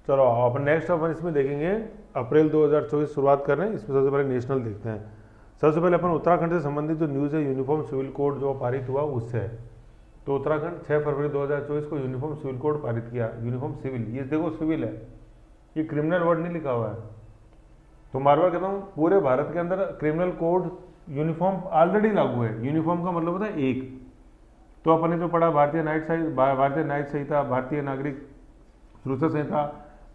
चलो अपन नेक्स्ट अपन इसमें देखेंगे अप्रैल 2024 शुरुआत कर रहे हैं। इसमें सबसे पहले नेशनल देखते हैं। सबसे पहले अपन उत्तराखंड से संबंधित जो न्यूज़ है, यूनिफॉर्म सिविल कोड जो पारित हुआ उससे है। तो उत्तराखंड 6 फरवरी 2024 को यूनिफॉर्म सिविल कोड पारित किया। यूनिफॉर्म सिविल, ये देखो सिविल है, ये क्रिमिनल वर्ड नहीं लिखा हुआ है। तो बार बार कहता हूँ, पूरे भारत के अंदर क्रिमिनल कोड यूनिफॉर्म ऑलरेडी लागू है। यूनिफॉर्म का मतलब होता है एक। तो अपन ने जो पढ़ा भारतीय न्यायिक संहिता, भारतीय नागरिक सुरक्षा संहिता,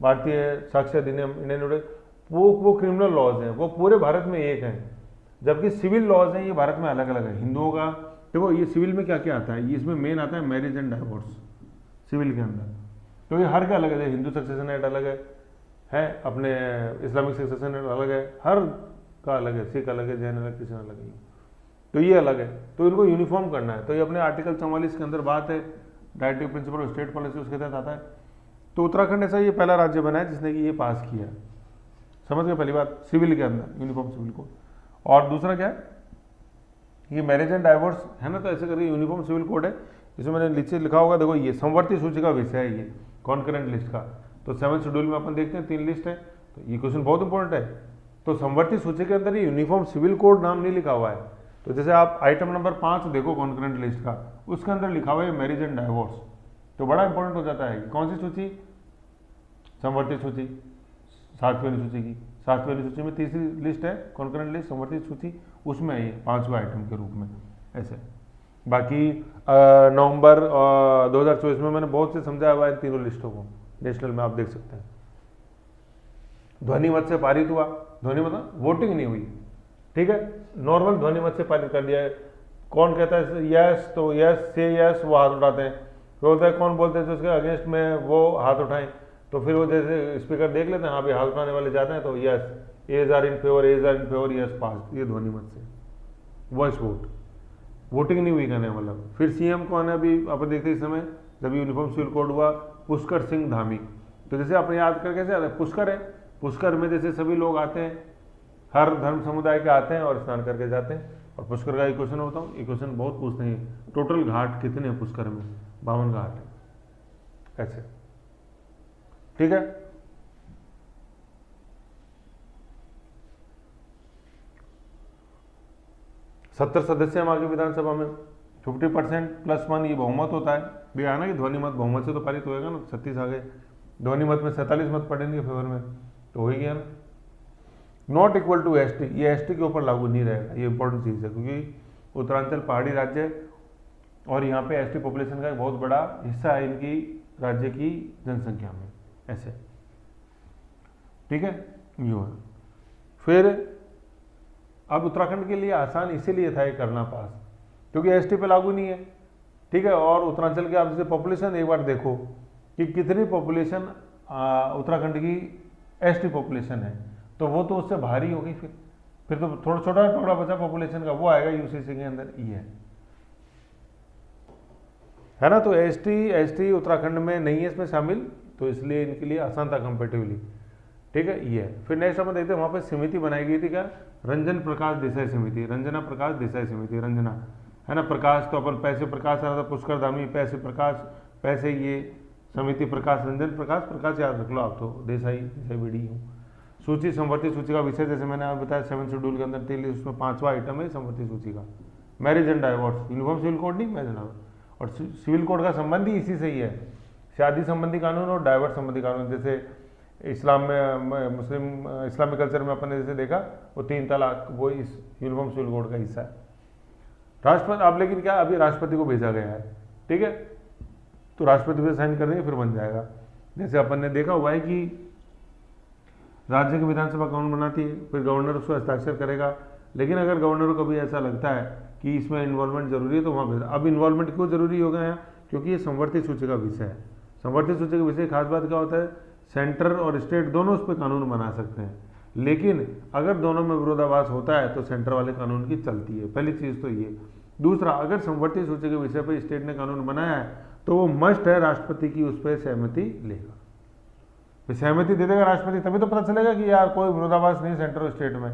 भारतीय साक्ष्य अधिनियम, इंडियन ऑर्डर, वो क्रिमिनल लॉज हैं, वो पूरे भारत में एक हैं। जबकि सिविल लॉज हैं ये भारत में अलग अलग है। हिंदुओं का देखो, ये सिविल में क्या क्या आता है, ये इसमें मेन आता है मैरिज एंड डाइवोर्स सिविल के अंदर। तो ये हर का अलग है। हिंदू सक्सेशन एक्ट अलग है अपने इस्लामिक सक्सेशन एक्ट अलग है, हर का अलग है। सिख अलग है, जैन अलग, क्रिश्चियन अलग है, तो ये अलग है। तो इनको यूनिफॉर्म करना है। तो ये अपने आर्टिकल 44 के अंदर बात है, directive principle of state policy, उसके तहत आता है। तो उत्तराखंड ऐसा ये पहला राज्य बना है जिसने कि ये पास किया। समझ गए पहली बात, सिविल के अंदर यूनिफॉर्म सिविल कोड। और दूसरा क्या है, ये मैरिज एंड डाइवोर्स है ना, तो ऐसे करके यूनिफॉर्म सिविल कोड है। इसमें मैंने नीचे लिखा होगा, देखो ये समवर्ती सूची का विषय है, ये कॉन्करेंट लिस्ट का। तो 7 शेड्यूल में अपन देखते हैं 3 लिस्ट है। तो ये क्वेश्चन बहुत इंपॉर्टेंट है। तो समवर्ती सूची के अंदर ये यूनिफॉर्म सिविल कोड नाम नहीं लिखा हुआ है। तो जैसे आप आइटम नंबर 5 देखो कॉन्करेंट लिस्ट का, उसके अंदर लिखा हुआ है मैरिज एंड डाइवोर्स। तो बड़ा इंपॉर्टेंट हो जाता है। कौन सी सूची? समवर्ती सूची, 7वीं अनुसूची की। 7वीं अनुसूची में तीसरी लिस्ट है कॉन्करेंट लिस्ट, समवर्ती सूची, उसमें है ये 5वां आइटम के रूप में ऐसे। बाकी नवंबर 2024 में मैंने बहुत से समझाया हुआ है इन तीनों लिस्टों को, नेशनल में आप देख सकते हैं। ध्वनि मत से पारित हुआ। ध्वनि मतलब वोटिंग नहीं हुई, ठीक है, नॉर्मल ध्वनि मत से पारित कर दिया है। कौन कहता है यस, तो यस से यस वो हाथ उठाते हैं। बोलता है कौन बोलते हैं तो उसके अगेंस्ट में वो हाथ उठाएं। तो फिर वो जैसे स्पीकर देख लेते हैं, हाँ भाई हाथ उठाने वाले जाते हैं, तो yes, as are in favour, yes pass, ये ध्वनि मत से, वॉइस वोट। वोटिंग नहीं हुई कहने मतलब। फिर सीएम कौन है अभी अपन देखते इस समय, जब यूनिफॉर्म सिविल कोड हुआ, पुष्कर सिंह धामी। तो जैसे अपने याद कर कैसे आता है, पुष्कर है, पुष्कर में जैसे सभी लोग आते हैं, हर धर्म समुदाय के आते हैं और स्नान करके जाते हैं। और पुष्कर का एक क्वेश्चन होता हूँ, ये क्वेश्चन बहुत पूछते हैं, टोटल घाट कितने हैं पुष्कर में? 52 घाट है ऐसे, ठीक है। सत्तर सदस्य हमारी विधानसभा में, 50% + 1 ये बहुमत होता है। भी आया ना कि ध्वनि मत बहुमत से तो पारित होएगा ना, 36 आ गए। ध्वनि मत में 47 मत पड़ेंगे फेवर में, तो हो ही गया ना। नॉट इक्वल टू एसटी, ये एसटी के ऊपर लागू नहीं रहेगा, ये इंपॉर्टेंट चीज़ है, क्योंकि उत्तरांचल पहाड़ी राज्य है और यहाँ पे एसटी पॉपुलेशन का एक बहुत बड़ा हिस्सा है इनकी राज्य की जनसंख्या में ऐसे, ठीक है। यो है। फिर अब उत्तराखंड के लिए आसान इसीलिए था ये करना पास, क्योंकि एसटी पे लागू नहीं है, ठीक है। और उत्तरांचल की आप जैसे पॉपुलेशन एक बार देखो कि कितनी पॉपुलेशन उत्तराखंड की एसटी पॉपुलेशन है, तो वो तो उससे भारी होगी। फिर तो थोड़ा छोटा टुकड़ा बचा पॉपुलेशन का, वो आएगा यूसीसी के अंदर, ये है ना। तो एसटी उत्तराखंड में नहीं है इसमें शामिल, तो इसलिए इनके लिए आसान था कंपेटिवली, ठीक है। ये है। फिर नेक्स्ट हम देखते हैं, वहाँ पे समिति बनाई गई थी, क्या? रंजन प्रकाश देसाई समिति, रंजना प्रकाश देसाई समिति, रंजना है ना। प्रकाश तो अपन पैसे प्रकाश आ रहा था, पुष्कर धामी पैसे प्रकाश, पैसे ये समिति प्रकाश, रंजन प्रकाश, प्रकाश याद रख लो आप, तो देसाई बीडी हूँ। सूची संवर्ती सूची का विषय जैसे मैंने आप बताया 7 शेड्यूल के अंदर थी, उसमें 5वां आइटम है संवर्ती सूची का, marriage and divorce. Uniform civil code नहीं, मैरिज एंड डाइवोर्स। और सिविल कोड का संबंध ही इसी से ही है, शादी संबंधी कानून और डाइवोर्स संबंधी कानून। जैसे इस्लाम में, मुस्लिम इस्लामिक कल्चर में अपन ने जैसे देखा, वो 3 तलाक वो इस यूनिफॉर्म सिविल कोड का हिस्सा है। राष्ट्रपति अब लेकिन क्या, अभी राष्ट्रपति को भेजा गया है, ठीक है। तो राष्ट्रपति पे साइन कर देंगे फिर बन जाएगा। जैसे अपन ने देखा हुआ है कि राज्य की विधानसभा कानून बनाती है, फिर गवर्नर उसको हस्ताक्षर करेगा। लेकिन अगर गवर्नर को कभी ऐसा लगता है कि इसमें इन्वॉल्वमेंट जरूरी है, तो वहाँ भेजा। अब इन्वॉल्वमेंट क्यों जरूरी हो गया है? क्योंकि ये संवर्ती सूची का विषय है। संवर्ती सूची का विषय खास बात क्या होता है, सेंटर और स्टेट दोनों उस पर कानून बना सकते हैं, लेकिन अगर दोनों में विरोधाभास होता है तो सेंटर वाले कानून की चलती है। पहली चीज़ तो ये। दूसरा, अगर संवर्ती सूची के विषय पर स्टेट ने कानून बनाया है तो वो मस्ट है राष्ट्रपति की उस पर सहमति लेगा। सहमति दे देगा राष्ट्रपति, तभी तो पता चलेगा कि यार कोई विरोधाभास नहीं सेंटर और स्टेट में।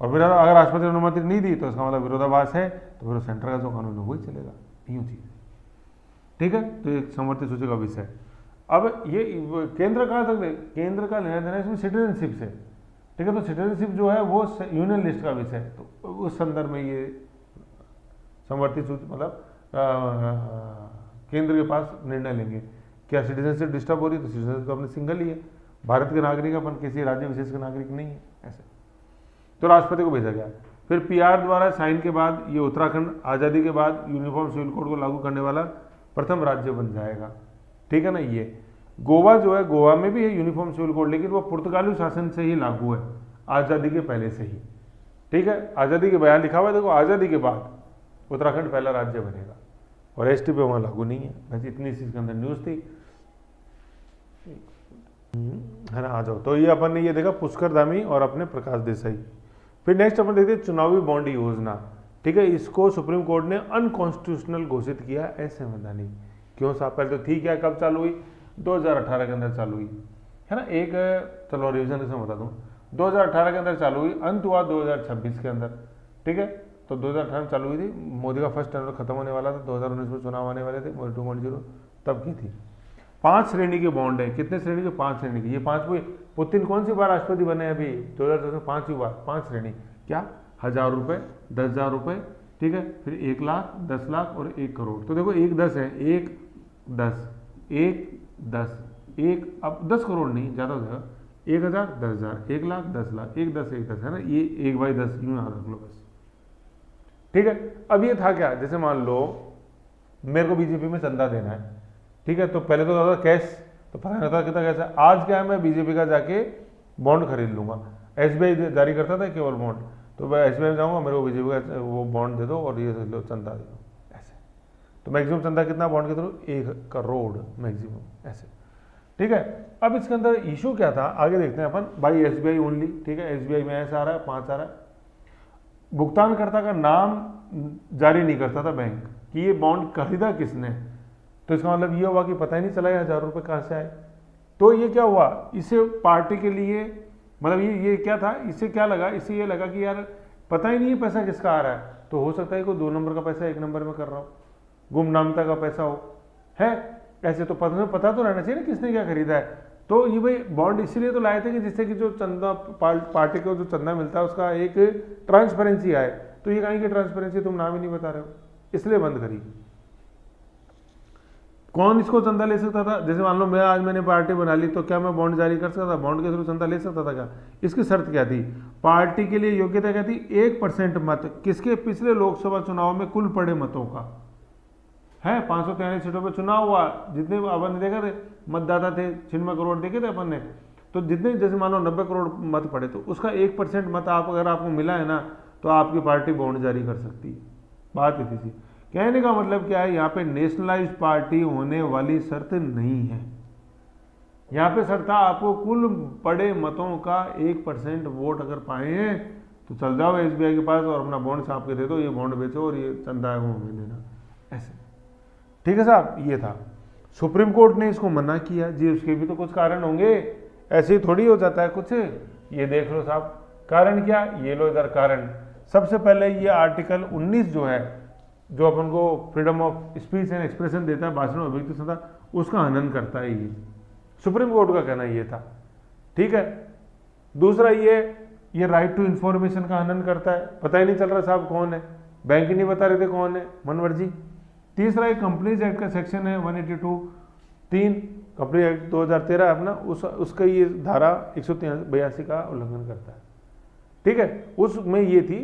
और फिर अगर राष्ट्रपति ने अनुमति नहीं दी तो इसका मतलब विरोधाभास है, तो फिर सेंटर का जो कानून है वही चलेगा, यूँ चीज़, ठीक है। तो एक संवर्ती सूची का विषय। अब ये केंद्र का केंद्र का लेना देना इसमें सिटीजनशिप से, ठीक है। तो सिटीजनशिप जो है वो यूनियन लिस्ट का विषय है, तो उस संदर्भ में ये समवर्ती सूची मतलब केंद्र के पास निर्णय लेंगे। क्या सिटीजनशिप डिस्टर्ब हो रही है, तो सिटीजनशिप तो अपने सिंगल ही है, भारत के नागरिक अपन किसी राज्य विशेष के नागरिक नहीं है ऐसे। तो राष्ट्रपति को भेजा गया। फिर पीआर द्वारा साइन के बाद ये उत्तराखंड आज़ादी के बाद यूनिफॉर्म सिविल कोड को लागू करने वाला प्रथम राज्य बन जाएगा, ठीक है ना। ये गोवा जो है, गोवा में भी है यूनिफॉर्म सिविल कोड, लेकिन वो पुर्तगाली शासन से ही लागू है, आज़ादी के पहले से ही, ठीक है। आज़ादी के बयान लिखा हुआ है, देखो आज़ादी के बाद उत्तराखंड पहला राज्य बनेगा, और एसटी पे वहाँ लागू नहीं है। बस इतनी सी इसके अंदर न्यूज़ थी, है ना। आ जाओ, तो ये अपन ने ये देखा पुष्कर धामी और अपने प्रकाश देसाई। फिर नेक्स्ट अपन देखते हैं चुनावी बॉन्ड योजना, ठीक है। इसको सुप्रीम कोर्ट ने अनकॉन्स्टिट्यूशनल घोषित किया, असंवैधानिक। क्यों साहब, पहले तो ठीक है, कब चालू हुई, 2018 के अंदर चालू हुई, है ना। एक चलो रिविजन इसमें बता दूँ, 2018 के अंदर चालू हुई, अंत हुआ 2026 के अंदर, ठीक है। तो 2018 में चालू हुई थी, मोदी का फर्स्ट टर्म खत्म होने वाला था, 2019 में चुनाव आने वाले थे, मोदी 2.0 तब की थी। 5 श्रेणी के बॉन्ड है, कितने श्रेणी के, 5 श्रेणी के। ये 5 पुतिन कौन सी बार राष्ट्रपति बने अभी, 2010 में 5वीं बार, 5 श्रेणी। क्या, 1000 रुपये, 10,000 रुपये, ठीक है। फिर 1 लाख, 10 लाख और 1 करोड़। तो देखो 1 10 है, 1 10, 1 10, 1 अब 10 करोड़ नहीं, ज़्यादा हो जाएगा, 1000, 10,000, 1 लाख, 10 लाख, 1 10, 1 10, है ना। ये 1/10 यूँ याद रख लो बस, ठीक है। अब ये था क्या, जैसे मान लो मेरे को बीजेपी में चंदा देना है, ठीक है। तो पहले तो था कैश, तो पता नहीं था कितना कैश है। आज क्या है, मैं बीजेपी का जाके बॉन्ड खरीद लूंगा, एसबीआई जारी करता था केवल बॉन्ड, तो मैं एसबीआई में जाऊंगा, मेरे को बीजेपी का वो बॉन्ड दे दो और ये लो चंदा दे दो, ऐसे। तो मैक्सिमम चंदा कितना बॉन्ड के थ्रू, 1 करोड़ मैक्सिमम, ऐसे, ठीक है। अब इसके अंदर इशू क्या था, आगे देखते हैं अपन। बाई एसबीआई ओनली, ठीक है। एसबीआई में ऐसा आ रहा है, 5 आ रहा है। भुगतानकर्ता का नाम जारी नहीं करता था बैंक कि ये बॉन्ड खरीदा किसने, तो इसका मतलब ये हुआ कि पता ही नहीं चला 1000 रुपये कहाँ से आए। तो ये क्या हुआ, इसे पार्टी के लिए मतलब ये क्या था, इससे क्या लगा, इससे ये लगा कि यार पता ही नहीं है पैसा किसका आ रहा है, तो हो सकता है कोई 2 नंबर का पैसा 1 नंबर में कर रहा हो, गुमनामता का पैसा हो, है ऐसे। तो पता तो रहना चाहिए ना किसने क्या खरीदा है। तो ये भाई बॉन्ड इसीलिए तो लाए थे कि जिससे कि जो चंदा पार्टी को जो चंदा मिलता है उसका एक ट्रांसपेरेंसी आए। तो ये कहीं की ट्रांसपेरेंसी, तुम नाम ही नहीं बता रहे हो, इसलिए बंद करी। कौन इसको चंदा ले सकता था, जैसे मान लो मैंने पार्टी बना ली, तो क्या मैं बॉन्ड जारी कर सकता था, बॉन्ड के थ्रू चंदा ले सकता था क्या। इसकी शर्त क्या थी, पार्टी के लिए योग्यता क्या थी, 1% मत किसके, पिछले लोकसभा चुनाव में कुल पड़े मतों का है। 543 सीटों पर चुनाव हुआ, जितने अपन देखा थे मतदाता थे, 96 करोड़ देखे थे अपन ने, तो जितने जैसे मान लो 90 करोड़ मत पड़े, तो उसका 1% मत आप अगर आपको मिला है ना, तो आपकी पार्टी बॉन्ड जारी कर सकती है। बात इतनी सी, कहने का मतलब क्या है, यहाँ पे नेशनलाइज्ड पार्टी होने वाली शर्त नहीं है। यहाँ पे शर्त था आपको कुल पड़े मतों का 1% वोट अगर पाए हैं तो चल जाओ एसबीआई के पास और अपना बॉन्ड छाप के दे दो, ये बॉन्ड बेचो और ये चंदा है वो हमें देना, ऐसे, ठीक है साहब। ये था, सुप्रीम कोर्ट ने इसको मना किया जी, उसके भी तो कुछ कारण होंगे, ऐसे ही थोड़ी हो जाता है कुछ। ये देख लो साहब, कारण क्या, ये लो इधर कारण। सबसे पहले ये आर्टिकल 19 जो है, जो अपन को freedom of speech and expression देता है, भाषण और अभिव्यक्ति स्वतंत्रता, उसका हनन करता है ये, सुप्रीम कोर्ट का कहना ये था, ठीक है। दूसरा ये राइट टू इंफॉर्मेशन का हनन करता है, पता ही नहीं चल रहा साहब कौन है, बैंक ही नहीं बता रहे थे कौन है, मनवर्जी। तीसरा एक कंपनीज एक्ट का सेक्शन है 182(3) कंपनी एक्ट 2013 अपना, उसका ये धारा 182 का उल्लंघन करता है, ठीक है। उसमें ये थी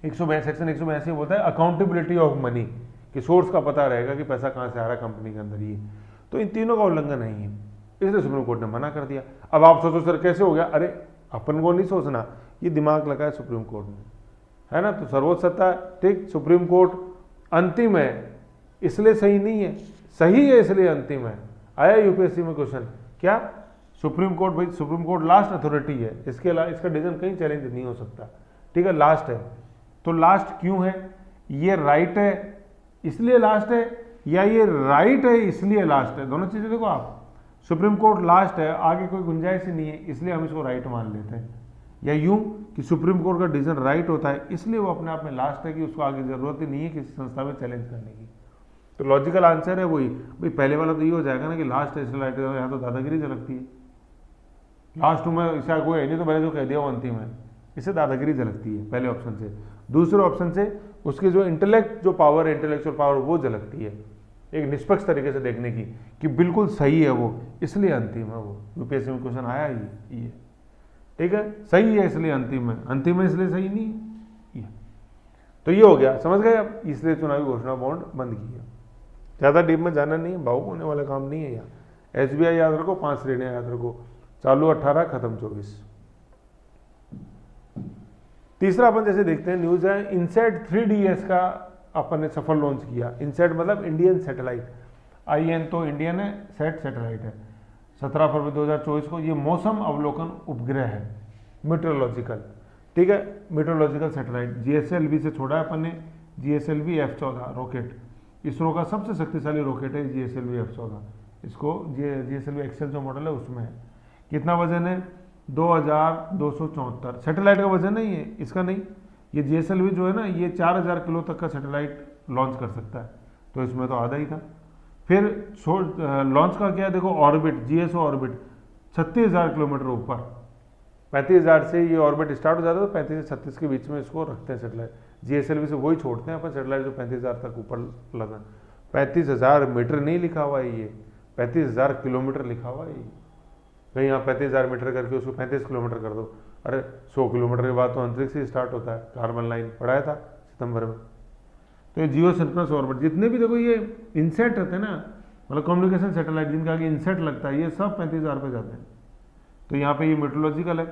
182 सेक्शन 182 बोलता है अकाउंटेबिलिटी ऑफ मनी, कि सोर्स का पता रहेगा कि पैसा कहाँ से आ रहा है कंपनी के अंदर। ये तो इन तीनों का उल्लंघन नहीं है, इसलिए सुप्रीम कोर्ट ने मना कर दिया। अब आप सोचो सर कैसे हो गया, अरे अपन को नहीं सोचना, ये दिमाग लगाया सुप्रीम कोर्ट ने, है ना। तो सर्वोच्च सत्ता है, ठीक, सुप्रीम कोर्ट अंतिम है इसलिए सही नहीं है, सही है इसलिए अंतिम है। आया यूपीएससी में क्वेश्चन, क्या सुप्रीम कोर्ट, भाई सुप्रीम कोर्ट लास्ट अथॉरिटी है, इसका डिसीजन कहीं चैलेंज नहीं हो सकता, ठीक है, लास्ट है। तो लास्ट क्यों है, ये राइट है इसलिए लास्ट है, या ये राइट है इसलिए लास्ट है, दोनों चीजें देखो आप। सुप्रीम कोर्ट लास्ट है, आगे कोई गुंजाइश ही नहीं है, इसलिए हम इसको राइट मान लेते हैं, या यूं कि सुप्रीम कोर्ट का डिसीजन राइट होता है इसलिए वो अपने आप में लास्ट है, कि उसको आगे जरूरत ही नहीं है किसी संस्था में चैलेंज करने की। तो लॉजिकल आंसर है वही भाई, पहले वाला तो ये हो जाएगा ना कि लास्ट स्टेलाइट यहाँ तो दादागिरी झलकती है, लास्ट में इसका कोई है नहीं तो मैंने जो कह दिया वो अंतिम है, इससे दादागिरी झलकती है पहले ऑप्शन से। दूसरे ऑप्शन से उसकी जो इंटेलेक्ट जो पावर है, इंटेलेक्चुअल पावर वो झलकती है, एक निष्पक्ष तरीके से देखने की कि बिल्कुल सही है वो, इसलिए अंतिम है वो। यूपीएससी में क्वेश्चन आया ये ठीक है, सही है इसलिए अंतिम है, अंतिम है इसलिए सही नहीं है ये। तो ये हो गया, समझ गए अब, इसलिए चुनावी घोषणा बॉन्ड बंद किया। ज़्यादा डीप में जाना नहीं है, भावुक होने वाला काम नहीं है यहाँ। एसबीआई याद रखो, 5 श्रेणियाँ याद रखो, चालू 18 खत्म 24। तीसरा अपन जैसे देखते हैं न्यूज है, इनसेट 3DS का अपन ने सफल लॉन्च किया। इनसेट मतलब इंडियन सैटेलाइट, IN तो इंडियन है, सेट सैटेलाइट है। 17 फरवरी 2024 को ये मौसम अवलोकन उपग्रह है, मीटरोलॉजिकल, ठीक है, मीटरोलॉजिकल सैटेलाइट GSLV से छोड़ा है अपन ने, GSLV F14 रॉकेट, इसरो का सबसे शक्तिशाली रॉकेट है GSLV F14। इसको GSLV एक्सेल जो मॉडल है उसमें है। कितना वजन है? 2274। सैटेलाइट का वजन नहीं है इसका, नहीं, ये GSLV जो है ना ये 4000 किलो तक का सैटेलाइट लॉन्च कर सकता है, तो इसमें तो आधा ही था। फिर लॉन्च का क्या है देखो, ऑर्बिट, GSO ऑर्बिट 36,000 किलोमीटर ऊपर, 35,000 से ये ऑर्बिट स्टार्ट हो जाता है, तो 35 से 36 के बीच में इसको रखते हैं सैटेलाइट। GSLV से वही छोड़ते हैं अपन सैटेलाइट जो 35,000 तक ऊपर लगा। 35,000 मीटर नहीं लिखा हुआ है ये, 35,000 किलोमीटर लिखा हुआ है ये। कहीं यहाँ 35,000 मीटर करके उसको 35 किलोमीटर कर दो, अरे 100 किलोमीटर के बाद तो अंतरिक्ष ही स्टार्ट होता है, कार्बन लाइन पढ़ाया था सितंबर में। तो ये जियो सिंक्रोनस ऑर्बिट, जितने भी देखो ये इनसेट रहते हैं ना, मतलब कम्युनिकेशन सैटेलाइट जिनका आगे इनसेट लगता है, ये सब 35,000 पे जाते हैं। तो यहाँ पे ये मेट्रोलॉजिकल है।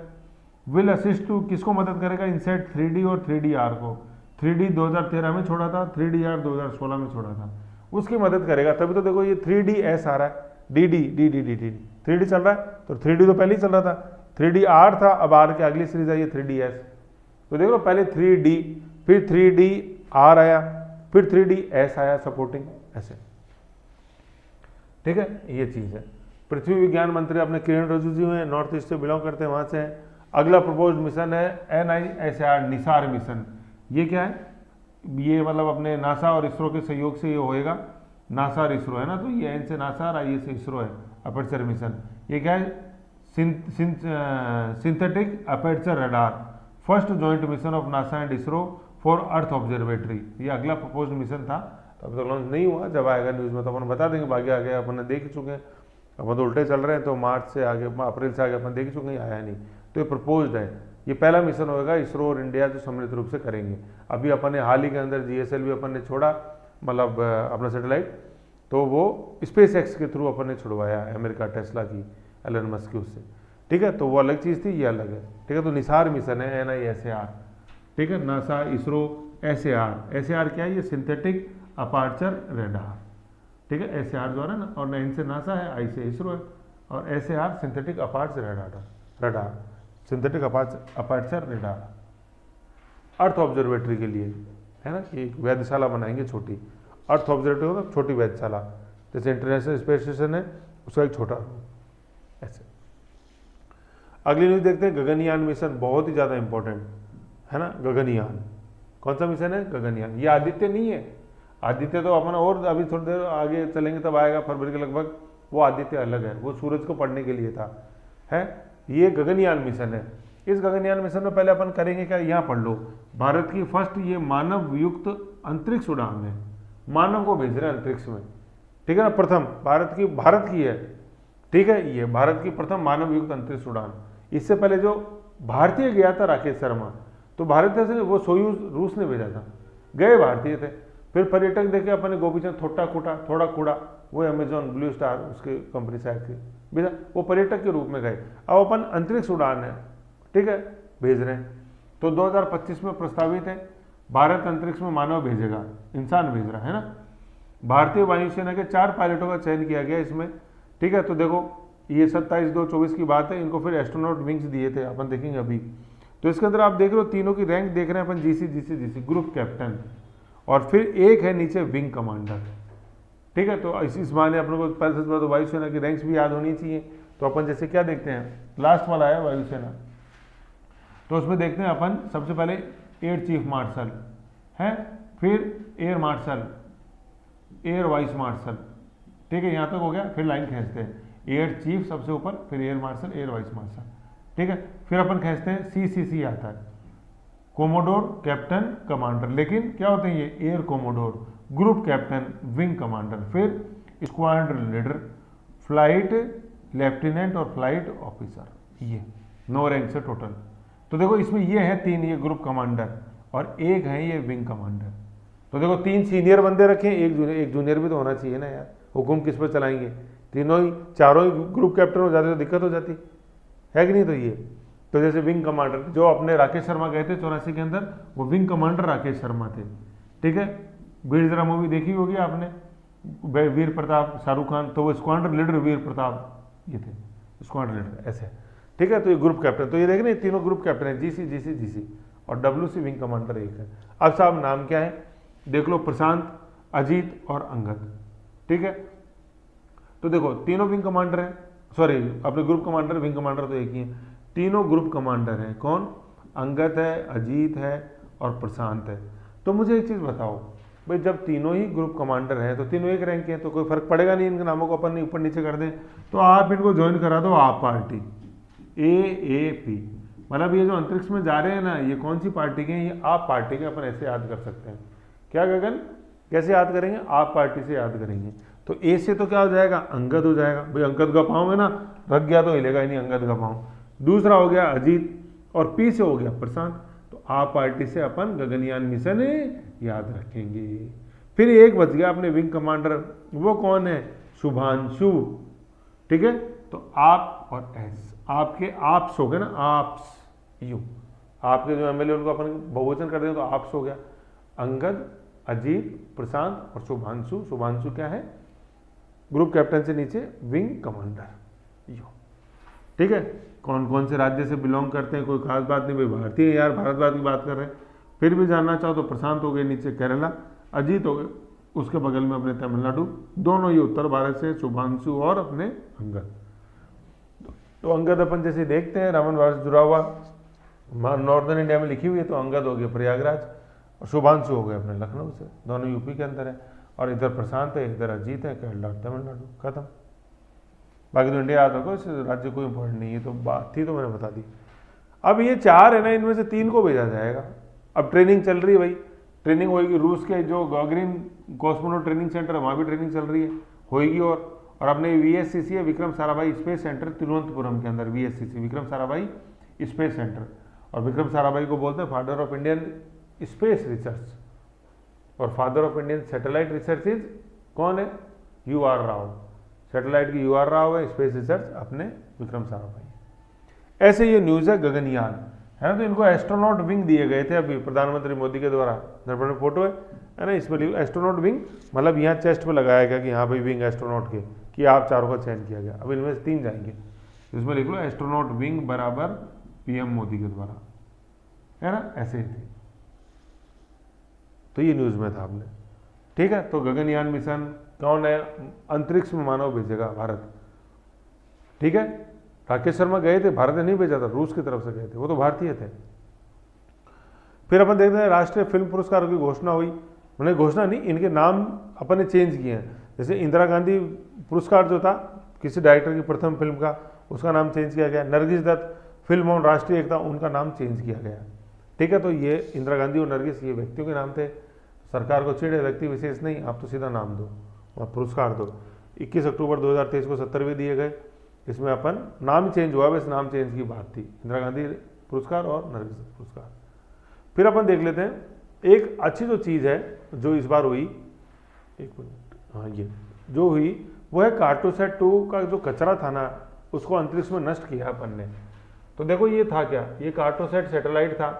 विल असिस्ट टू किसको मदद करेगा? इनसेट 3D और 3DR को। 3D 2013 में छोड़ा था, 3DR 2016 में छोड़ा था, उसकी मदद करेगा। तभी तो देखो ये 3DS आ रहा है, DD 3D चल रहा है, तो 3D तो पहले ही चल रहा था, 3DR था, अब R के अगली सीरीज आई है 3DS। तो देखो पहले 3D, फिर 3DR आया, फिर 3DS आया सपोर्टिंग, ऐसे, ठीक है, ये चीज़ है। पृथ्वी विज्ञान मंत्री अपने किरण रिजिजू हैं, नॉर्थ ईस्ट से बिलोंग करते हैं, वहाँ से हैं। अगला प्रपोज्ड मिशन है NISR निसार मिशन। ये क्या है? ये मतलब अपने नासा और इसरो के सहयोग से ये होएगा। नासा और इसरो है ना, तो ये N से नासा और I से इसरो है, अपर्चर मिशन। ये क्या है? Synthetic aperture radar, first joint mission of NASA and ISRO for earth observatory. ये अगला प्रपोज्ड मिशन था, तो अब तक लॉन्च नहीं हुआ, जब आएगा न्यूज़ में तो अपन बता देंगे। बाकी आगे अपन देख चुके हैं, अपन तो उल्टे चल रहे हैं, तो मार्च से आगे, अप्रैल से आगे अपन देख चुके हैं, आया नहीं। तो ये प्रपोज्ड है, ये पहला मिशन होगा इसरो और इंडिया जो सम्मिलित रूप से करेंगे। अभी अपन ने हाल ही के अंदर GSLV अपन ने छोड़ा, मतलब अपना सैटेलाइट, तो वो स्पेस एक्स के थ्रू अपन ने छुड़वाया, अमेरिका टेस्ला की, एलन मस्क की, उससे, ठीक है। तो वो अलग चीज़ थी, ये अलग है, ठीक है। तो निसार मिशन है NISAR, ठीक है, नासा इसरो SAR क्या है? ये सिंथेटिक अपार्चर रेडार, ठीक है, SAR द्वारा ना, और N से नासा है, I से इसरो है, और SAR synthetic aperture radar, synthetic aperture radar earth observatory के लिए है ना। एक वेधशाला बनाएंगे छोटी, अर्थ ऑब्जर्वेटरी होगा छोटी वेधशाला, जैसे इंटरनेशनल स्पेस स्टेशन है उसका एक छोटा, ऐसे। अगली न्यूज देखते हैं, गगनयान मिशन, बहुत ही ज़्यादा इंपॉर्टेंट है ना। गगनयान कौन सा मिशन है? गगनयान। ये आदित्य नहीं है, आदित्य तो अपना और अभी थोड़ी देर आगे चलेंगे तब आएगा, फरवरी के लगभग, वो आदित्य अलग है, वो सूरज को पढ़ने के लिए था, है। ये गगनयान मिशन है। इस गगनयान मिशन में पहले अपन करेंगे क्या, यहाँ पढ़ लो, भारत की फर्स्ट ये मानव युक्त अंतरिक्ष उड़ान है, मानव को भेज रहे हैं अंतरिक्ष में, ठीक है ना, प्रथम भारत की है, ठीक है, ये भारत की प्रथम मानव युक्त अंतरिक्ष उड़ान। इससे पहले जो भारतीय गया था राकेश शर्मा, तो भारत से वो सोयूज रूस ने भेजा था, गए भारतीय थे। फिर पर्यटक देखे अपने गोपीचंद थोड़ा कूड़ा, वो अमेजॉन ब्लू स्टार उसके कंपनी से आए थे, भेजा, वो पर्यटक के रूप में गए। अब अपन अंतरिक्ष उड़ान है, ठीक है, भेज रहे हैं। तो 2025 में प्रस्तावित है, भारत अंतरिक्ष में मानव भेजेगा, इंसान भेज रहा है ना। भारतीय वायुसेना के 4 पायलटों का चयन किया गया इसमें, ठीक है। तो देखो ये 27/2/24 की बात है, इनको फिर एस्ट्रोनॉट विंग्स दिए थे, अपन देखेंगे अभी। तो इसके अंदर आप देख रहे हो तीनों की रैंक देख रहे हैं अपन, GC ग्रुप कैप्टन, और फिर एक है नीचे विंग कमांडर, ठीक है। तो इस माने अपने को पहले सबसे पहले तो वायुसेना की रैंक्स भी याद होनी चाहिए। तो अपन जैसे क्या देखते हैं, लास्ट वाला है वायुसेना, तो उसमें देखते हैं अपन सबसे पहले एयर चीफ मार्शल है, फिर air marshal, air vice marshal, ठीक है, यहाँ तक हो गया। फिर लाइन खींचते हैं, एयर चीफ सबसे ऊपर, फिर air marshal, air vice marshal, ठीक है। फिर अपन खींचते हैं CCC आता है, कोमोडोर कैप्टन कमांडर, लेकिन क्या होते हैं ये, air commodore, group captain, wing commander, फिर स्क्वाड्रन लीडर, फ्लाइट लेफ्टिनेंट और फ्लाइट ऑफिसर, ये 9 रैंक से टोटल। तो देखो इसमें ये है 3, ये ग्रुप कमांडर, और एक है ये विंग कमांडर। तो देखो 3 सीनियर बंदे रखे हैं, एक जूनियर भी तो होना चाहिए ना यार, हुकुम किस पर चलाएंगे, तीनों ही चारों ही ग्रुप कैप्टन हो जाते तो दिक्कत हो जाती है कि नहीं। तो ये तो जैसे विंग कमांडर जो अपने राकेश शर्मा गए थे 84 के अंदर, वो विंग कमांडर राकेश शर्मा थे, ठीक है। वीर ज़रा मूवी देखी होगी आपने, वीर प्रताप, शाहरुख खान, तो वो स्क्वाड्रन लीडर वीर प्रताप ये थे, स्क्वाड्रन लीडर ऐसे, ठीक है। तो ये ग्रुप कैप्टन, तो ये देख रहे हैं तीनों ग्रुप कैप्टन है, GC और WC विंग कमांडर एक है। अब साहब नाम क्या है देख लो, प्रशांत, अजीत और अंगद, ठीक है। तो देखो तीनों विंग कमांडर हैं, सॉरी अपने ग्रुप कमांडर, विंग कमांडर तो एक ही है, तीनों ग्रुप कमांडर हैं। कौन, अंगद है, अजीत है और प्रशांत है। तो मुझे एक चीज़ बताओ भाई, जब तीनों ही ग्रुप कमांडर हैं तो तीनों एक रैंक के हैं, तो कोई फर्क पड़ेगा नहीं, इनके नामों को अपन ऊपर नीचे कर दें। तो आप इनको ज्वाइन करा दो आप पार्टी, AAP, मतलब ये जो अंतरिक्ष में जा रहे हैं ना, ये कौन सी पार्टी के हैं, ये आप पार्टी के। अपन ऐसे याद कर सकते हैं, क्या गगन, कैसे याद करेंगे, आप पार्टी से याद करेंगे। तो ए से तो क्या हो जाएगा, अंगद हो जाएगा, भाई अंगद का पाँव है ना, रख गया तो हिलेगा ही नहीं अंगद का पाँव। दूसरा हो गया अजीत, और पी से हो गया प्रशांत। तो आप पार्टी से अपन गगनयान मिशन याद रखेंगे। फिर एक बच गया अपने विंग कमांडर, वो कौन है, शुभांशु, ठीक है। तो आप और एस, आपके आप्स हो गए ना, आप्स, यू आपके जो MLA उनको अपन बहुवचन कर दें तो आप्स हो गया, अंगद, अजीत, प्रशांत और शुभांशु। शुभांशु क्या है, ग्रुप कैप्टन से नीचे विंग कमांडर, यो, ठीक है। कौन कौन से राज्य से बिलोंग करते हैं, कोई खास बात नहीं, भाई भारतीय यार, भारतवाद की बात कर रहे हैं। फिर भी जानना चाहो तो प्रशांत हो गए नीचे केरला, अजीत हो गए उसके बगल में अपने तमिलनाडु, दोनों ये उत्तर भारत से, शुभांशु और अपने अंगद। तो अंगद अपन जैसे देखते हैं रावण से जुड़ा हुआ, नॉर्दर्न इंडिया में लिखी हुई है, तो अंगद हो गए प्रयागराज और शुभांशु हो गए अपने लखनऊ से, दोनों यूपी के अंदर है। और इधर प्रशांत है, इधर अजीत है, केरला तमिलनाडु, खत्म। बाकी तो इंडिया याद रखो, इस राज्य कोई इंपॉर्टेंट नहीं है, तो बात थी तो मैंने बता दी। अब ये 4 है ना, इनमें से 3 को भेजा जाएगा। अब ट्रेनिंग चल रही है भाई, ट्रेनिंग होगी रूस के जो गागरिन कॉस्मोनॉट ट्रेनिंग सेंटर है वहाँ भी ट्रेनिंग चल रही है, होगी। और अपने VSCC है, विक्रम साराभाई स्पेस सेंटर तिरुवनंतपुरम के अंदर, VSCC Vikram Sarabhai space centre. और विक्रम साराभाई को बोलते हैं father of Indian space research, और father of Indian satellite research is कौन है, UR राव, सैटेलाइट की UR राव है, स्पेस रिसर्च अपने विक्रम साराभाई। ऐसे ये न्यूज़ है गगनयान, है ना। तो इनको एस्ट्रोनॉट विंग दिए गए थे अभी प्रधानमंत्री मोदी के द्वारा, दर्पण में फोटो है ना, इसमें एस्ट्रोनॉट विंग, मतलब यहाँ चेस्ट पे लगाया गया कि हाँ भाई विंग एस्ट्रोनॉट के, कि आप 4 का चयन किया गया। अब इनमें से 3 जाएंगे, इसमें लिख लो एस्ट्रोनॉट विंग बराबर PM मोदी के द्वारा, है ना, ऐसे ही थी। तो ये न्यूज़ में था आपने, ठीक है। तो गगनयान मिशन कौन है, अंतरिक्ष में मानव भेजेगा भारत, ठीक है। राकेश शर्मा गए थे, भारत ने नहीं भेजा था, रूस की तरफ से गए थे, वो तो भारतीय थे। फिर अपन देखते हैं राष्ट्रीय फिल्म पुरस्कारों की घोषणा हुई, उन्हें घोषणा नहीं, इनके नाम अपन ने चेंज किए हैं। जैसे इंदिरा गांधी पुरस्कार जो था किसी डायरेक्टर की प्रथम फिल्म का, उसका नाम चेंज किया गया। नरगिस दत्त फिल्म और राष्ट्रीय एकता, उनका नाम चेंज किया गया, ठीक है। तो ये इंदिरा गांधी और नरगिस ये व्यक्तियों के नाम थे, सरकार को चिड़े व्यक्ति विशेष नहीं, आप तो सीधा नाम दो और पुरस्कार दो। 21 अक्टूबर 2023 को 70वें दिए गए, इसमें अपन नाम चेंज हुआ, बस नाम चेंज की बात थी, इंदिरा गांधी पुरस्कार और नरगिस पुरस्कार। फिर अपन देख लेते हैं एक अच्छी जो चीज़ है जो इस बार हुई, एक मिनट, हाँ ये जो हुई वो है कार्टोसैट 2 का जो कचरा था ना, उसको अंतरिक्ष में नष्ट किया अपन ने। तो देखो ये था क्या, ये कार्टोसैट सैटेलाइट था,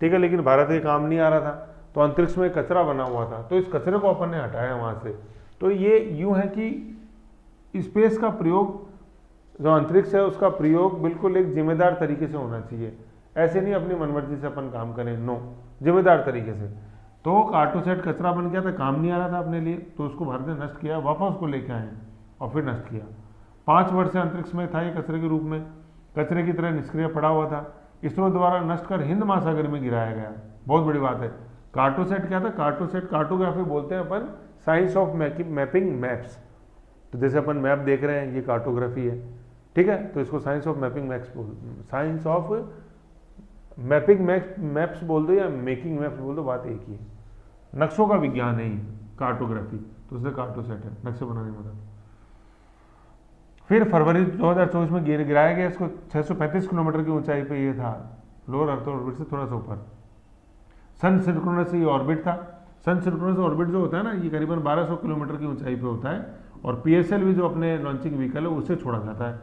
ठीक है, लेकिन भारत के काम नहीं आ रहा था, तो अंतरिक्ष में कचरा बना हुआ था, तो इस कचरे को अपन ने हटाया वहाँ से। तो ये यूँ है कि स्पेस का प्रयोग, जो अंतरिक्ष है उसका प्रयोग बिल्कुल एक जिम्मेदार तरीके से होना चाहिए, ऐसे नहीं अपनी मनमर्जी से अपन काम करें, नो, जिम्मेदार तरीके से। तो कार्टोसैट कचरा बन गया था, काम नहीं आ रहा था अपने लिए, तो उसको भारत ने नष्ट किया, वापस उसको लेके आए और फिर नष्ट किया। 5 वर्ष से अंतरिक्ष में था ये कचरे के रूप में, कचरे की तरह निष्क्रिय पड़ा हुआ था, इसरो द्वारा नष्ट कर हिंद महासागर में गिराया गया, बहुत बड़ी बात है। कार्टोसैट क्या था, कार्टोसैट कार्टोग्राफी बोलते हैं अपन साइंस ऑफ मैपिंग मैप्स। तो जैसे अपन मैप देख रहे हैं, ये कार्टोग्राफी है, ठीक है, तो इसको science of mapping maps science of mapping maps बोल दो या मेकिंग मैप्स बोल दो, बात एक ही है। नक्शों का विज्ञान है ये कार्टोग्राफी, तो उससे कार्टोसेट है, नक्शे बनाने में मदद। फिर फरवरी 2024 में गिराया गया इसको 635 किलोमीटर की ऊंचाई पे ये था, लोअर अर्थ ऑर्बिट से थोड़ा सा ऊपर। सन सिंक्रोनस ये ऑर्बिट था। सन सिंक्रोनस ऑर्बिट जो होता है ना, ये करीबन 1200 किलोमीटर की ऊंचाई पे होता है, और PSLV जो अपने लॉन्चिंग व्हीकल है उससे छोड़ा जाता है,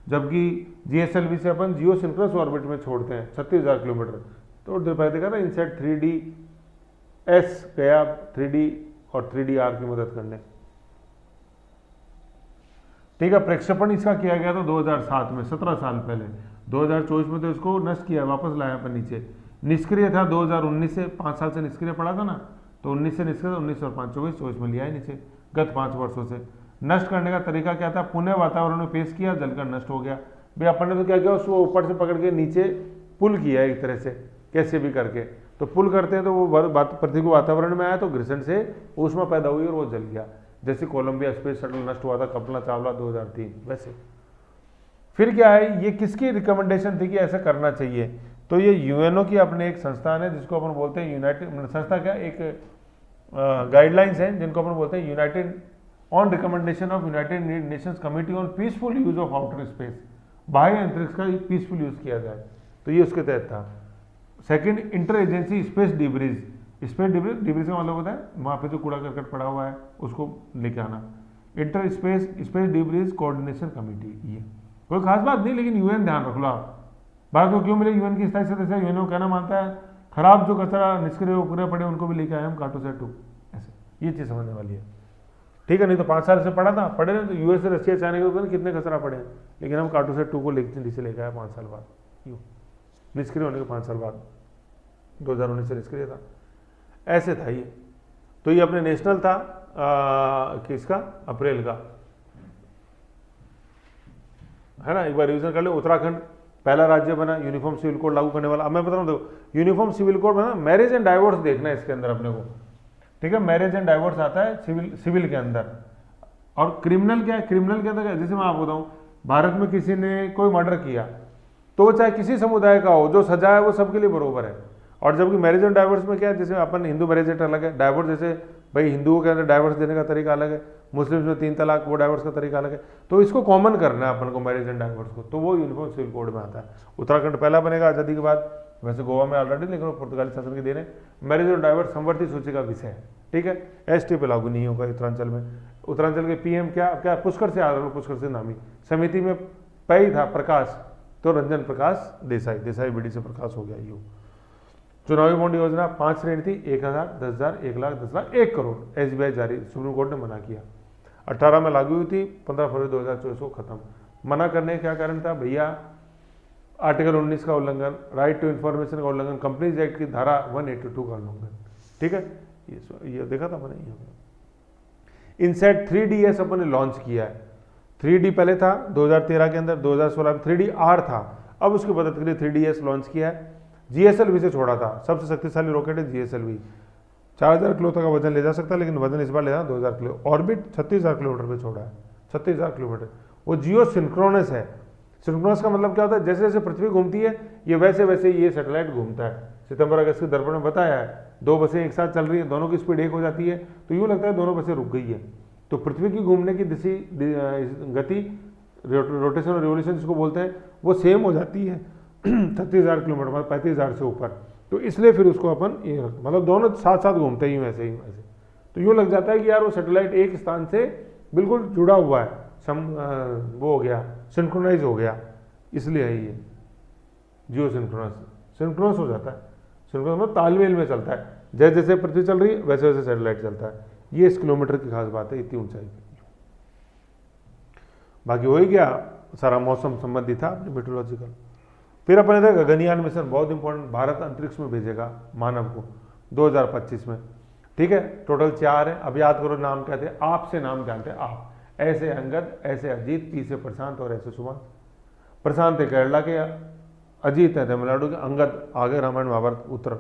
जबकि GSLV से अपन जियो सिंक्रोनस ऑर्बिट में छोड़ते हैं 36,000 किलोमीटर। तो पहले देखा ना, इनसेट 3DS गया 3D और 3DR की मदद करने, ठीक है। प्रक्षेपण इसका किया गया था 2007 में, 17 साल पहले। 2024 में तो इसको नष्ट किया, वापस लाया पर नीचे। निष्क्रिय था 2019 से, 5 साल से निष्क्रिय पड़ा था ना, तो 19 से निष्क्रिय, 19 और 5 24 में लिया है नीचे, गत 5 वर्षों से। नष्ट करने का तरीका क्या था, पुनः वातावरण में पेश किया, जलकर नष्ट हो गया। भाई अपन ने तो क्या किया, उसको ऊपर से पकड़ के नीचे पुल किया एक तरह से, कैसे भी करके। तो पुल करते हैं तो वो पृथ्वी को वातावरण में आया, तो घर्षण से ऊष्मा पैदा हुई और वो जल गया, जैसे कोलंबिया स्पेस शटल नष्ट हुआ था, कल्पना चावला 2003 वैसे। फिर क्या है, ये किसकी रिकमेंडेशन थी कि ऐसा करना चाहिए, तो ये यूएनओ की अपने एक संस्थान है जिसको अपन बोलते हैं यूनाइटेड, संस्था क्या, एक गाइडलाइंस हैं जिनको अपन बोलते हैं United on recommendation of United Nations committee on peaceful use of outer space, बाह्य अंतरिक्ष का पीसफुल यूज किया जाए, तो ये उसके तहत था। Second, inter agency space debris. Space debris का मतलब होता है वहाँ पे जो कूड़ा करकट पड़ा हुआ है उसको लेके आना। Inter space debris coordination committee, ये कोई खास बात नहीं, लेकिन यूएन ध्यान रख लो आप। भारत को क्यों मिले यूएन की स्थायी सदस्य, यूएनओ कहना मानता है खराब जो कचरा निष्क्रिय पूरे पड़े उनको भी लेके आए हम कार्टोसेट 2, ऐसे ये चीज़ समझने वाली है, ठीक है। नहीं तो 5 साल से पड़ा था, पड़े ना, तो यूएस से रशिया चाइना के ऊपर कितने कचरा पड़े हैं, लेकिन हम कार्टोसेट 2 को नीचे लेके आए 5 साल बाद, यूँ निष्क्रिय होने के 5 साल बाद, 2019 से निष्क्रिय था, ऐसे था ये। तो ये अपने नेशनल था किसका, अप्रैल का, है ना। एक बार रिवीजन कर ले। उत्तराखंड पहला राज्य बना यूनिफॉर्म सिविल कोड लागू करने वाला। अब मैं बता रहा हूँ, देखो यूनिफॉर्म सिविल कोड बना, मैरिज एंड डाइवोर्स देखना है इसके अंदर अपने को, ठीक है। मैरिज एंड डाइवोर्स आता है सिविल के अंदर। और क्रिमिनल क्या है, क्रिमिनल के अंदर जैसे मैं आपको बताऊँ, भारत में किसी ने कोई मर्डर किया तो चाहे किसी समुदाय का हो, जो सजा है वो सबके लिए बरोबर है। और जबकि मैरिज एंड डाइवोर्स में क्या है, जैसे अपन हिंदू मैरिज एक्ट अलग है, डाइवोर्स जैसे भाई हिंदुओं के अंदर डाइवोर्स देने का तरीका अलग है, मुस्लिम्स में 3 तलाक, वो डाइवोर्स का तरीका अलग है, तो इसको कॉमन करना है अपन को मैरिज एंड डाइवोर्स को, तो वो यूनिफॉर्म सिविल कोड में आता है। उत्तराखंड पहला बनेगा आज़ादी के बाद, वैसे गोवा में ऑलरेडी, लेकिन वो पुर्तगाली शासन के देने। मैरिज एंड डाइवोर्स संवर्ती सूची का विषय है, ठीक है। ST पे लागू नहीं होगा उत्तरांचल में। उत्तरांचल के PM क्या पुष्कर से आ रहा, पुष्कर से नामी समिति में पई था प्रकाश, तो रंजन प्रकाश देसाई BD से प्रकाश हो गया। यू चुनावी बॉन्ड योजना 5 श्रेणी थी, 1,000, 10,000, 1 लाख, 10 लाख, 1 करोड़, SBI जारी, सुप्रीम कोर्ट ने मना किया। 18 में लागू हुई थी, 15 फरवरी 2024 को खत्म। मना करने का क्या कारण था भैया, आर्टिकल 19 का उल्लंघन, राइट टू इन्फॉर्मेशन का उल्लंघन, कंपनीज एक्ट की धारा 182 का उल्लंघन, ठीक है। ये देखा था मैंने। इनसेट 3DS अपन ने लॉन्च किया है। 3D पहले था 2013 के अंदर, 2016 में 3DR था, अब उसकी मदद के लिए 3DS लॉन्च किया है। GSLV से छोड़ा था, सबसे शक्तिशाली रॉकेट है GSLV, 4000 किलो तक का वजन ले जा सकता है, लेकिन वजन इस बार ले जाना 2000 किलो। ऑर्बिट 36,000 किलोमीटर पे छोड़ा है, 36,000 किलोमीटर। वो जियो सिंक्रोनस है। सिंक्रोनस का मतलब क्या होता है, जैसे जैसे पृथ्वी घूमती है ये वैसे वैसे ये सैटेलाइट घूमता है। सितंबर अगस्त के दर्पण में बताया है, 2 बसें एक साथ चल रही है, दोनों की स्पीड 1 हो जाती है, तो यूँ लगता है दोनों बसें रुक गई है। तो पृथ्वी की घूमने की गति, रोटेशन और रिवोल्यूशन जिसको बोलते हैं, वो सेम हो जाती है 36,000 किलोमीटर, मतलब 35,000 से ऊपर। तो इसलिए फिर उसको अपन ये मतलब दोनों साथ साथ घूमते ही वैसे ही वैसे, तो यूँ लग जाता है कि यार वो सैटेलाइट एक स्थान से बिल्कुल जुड़ा हुआ है, वो हो गया, सिंक्रोनाइज हो गया, इसलिए है ये जियो सिंक्रोनस हो जाता है। सिंक्रोनस मतलब तालमेल में चलता है, जैसे जैसे पृथ्वी चल रही है वैसे वैसे सैटेलाइट चलता है। ये इस किलोमीटर की खास बात है, इतनी ऊंचाई की। बाकी हो ही गया सारा मौसम संबंधी था मेट्रोलॉजिकल। फिर अपने देखा गगनयान मिशन, बहुत इंपॉर्टेंट, भारत अंतरिक्ष में भेजेगा मानव को 2025 में, ठीक है। टोटल 4 है, अब याद करो नाम क्या थे, आप से नाम जानते हैं आप, ऐसे अंगद, ऐसे अजीत, पी से प्रशांत और ऐसे सुभाष। प्रशांत है केरला के, अजीत है तमिलनाडु के, अंगद आगे रामायण महाभारत उत्तर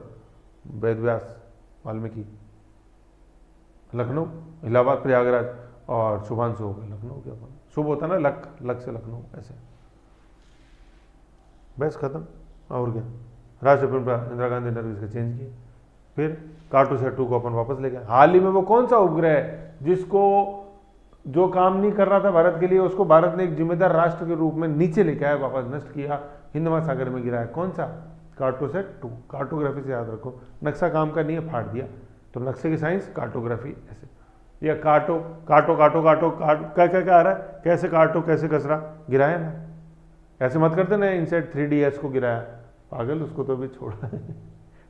वेद व्यास वाल्मीकि, लखनऊ, इलाहाबाद प्रयागराज, और शुभांशु हो गए लखनऊ के अपन। शुभ होता ना लक, लक से लखनऊ ऐसे। बस खत्म। और क्या, राष्ट्रपिता इंदिरा गांधी ने इसका चेंज किया। फिर कार्टोसैट 2 को अपन वापस ले गए। हाल ही में वो कौन सा उपग्रह है जिसको जो काम नहीं कर रहा था भारत के लिए, उसको भारत ने एक जिम्मेदार राष्ट्र के रूप में नीचे लेके आया, वापस नष्ट किया, हिंद महासागर में गिराया? कौन सा? कार्टोसैट 2। कार्टोग्राफी से याद रखो, नक्शा काम का नहीं है, फाड़ दिया। तो नक्शे की साइंस कार्टोग्राफी ऐसे, या काटो काटो काटो काटो काटो, क्या क्या क्या आ रहा है, कैसे काटो कैसे कचरा गिराया ना, ऐसे मत करते ना। इनसेट 3DS को गिराया, पागल, उसको तो भी छोड़ा है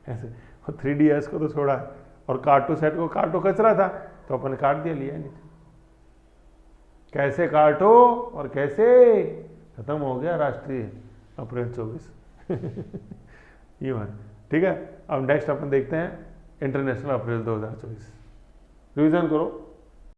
ऐसे, और 3DS को तो छोड़ा है, और कार्टोसैट को काटो कचरा था तो अपन ने काट दिया, लिया नहीं। कैसे काटो और कैसे, खत्म हो गया राष्ट्रीय अप्रैल 24 ये बात ठीक है। अब नेक्स्ट अपन देखते हैं इंटरनेशनल अप्रैल 2024। रिवीजन करो।